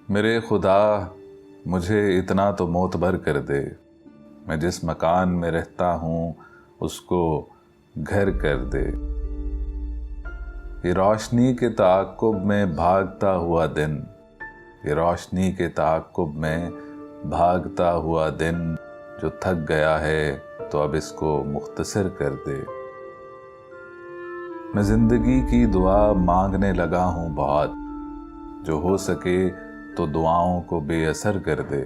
میرے خدا مجھے اتنا تو معتبر کر دے، میں جس مکان میں رہتا ہوں اس کو گھر کر دے۔ یہ روشنی کے تعاقب میں بھاگتا ہوا دن، یہ روشنی کے تعاقب میں بھاگتا ہوا دن جو تھک گیا ہے تو اب اس کو مختصر کر دے۔ میں زندگی کی دعا مانگنے لگا ہوں بہت، جو ہو سکے تو دعاؤں کو بے اثر کر دے۔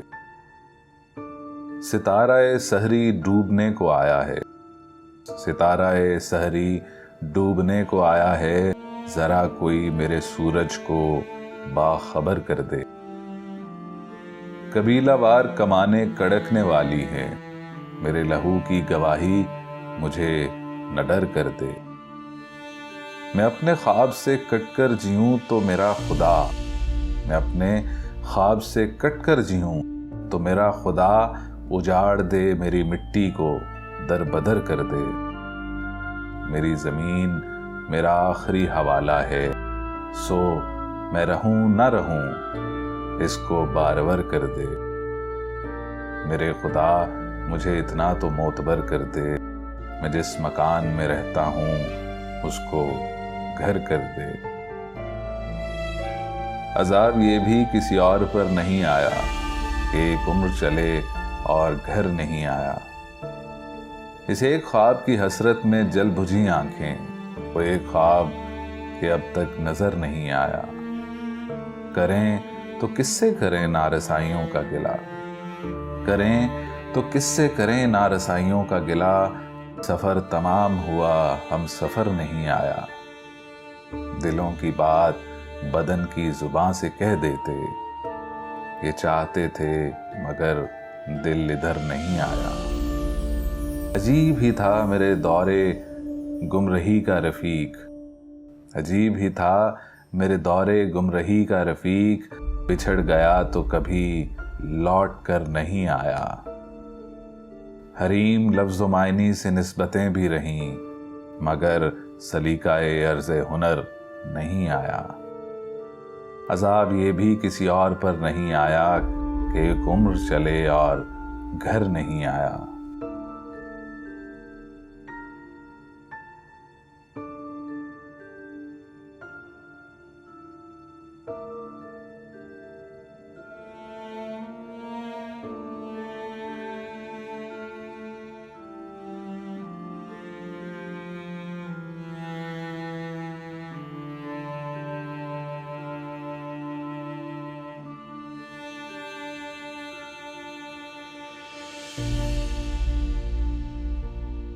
ستارہ سحری ڈوبنے کو آیا ہے، ستارہ سحری ڈوبنے کو آیا ہے، ذرا کوئی میرے سورج کو باخبر کر دے۔ قبیلہ وار کمانیں کڑکنے والی ہیں، میرے لہو کی گواہی مجھے نہ ڈر کر دے۔ میں اپنے خواب سے کٹ کر جیوں تو میرا خدا، میں اپنے خواب سے کٹ کر جیوں تو میرا خدا اجاڑ دے میری مٹی کو در بدر کر دے۔ میری زمین میرا آخری حوالہ ہے، سو میں رہوں نہ رہوں اس کو بارور کر دے۔ میرے خدا مجھے اتنا تو معتبر کر دے، میں جس مکان میں رہتا ہوں اس کو گھر کر دے۔ عذاب یہ بھی کسی اور پر نہیں آیا کہ ایک عمر چلے اور گھر نہیں آیا۔ اس ایک خواب کی حسرت میں جل بجھی آنکھیں، وہ ایک خواب کہ اب تک نظر نہیں آیا۔ کریں تو کس سے کریں نارسائیوں کا گلہ، کریں تو کس سے کریں نارسائیوں کا گلہ، سفر تمام ہوا ہم سفر نہیں آیا۔ دلوں کی بات بدن کی زباں سے کہہ دیتے، یہ چاہتے تھے مگر دل ادھر نہیں آیا۔ عجیب ہی تھا میرے دورے گمرہی کا رفیق، عجیب ہی تھا میرے دورے گمرہی کا رفیق، بچھڑ گیا تو کبھی لوٹ کر نہیں آیا۔ حریم لفظ و معنی سے نسبتیں بھی رہیں مگر سلیقہ عرض ہنر نہیں آیا۔ عذاب یہ بھی کسی اور پر نہیں آیا کہ ایک عمر چلے اور گھر نہیں آیا۔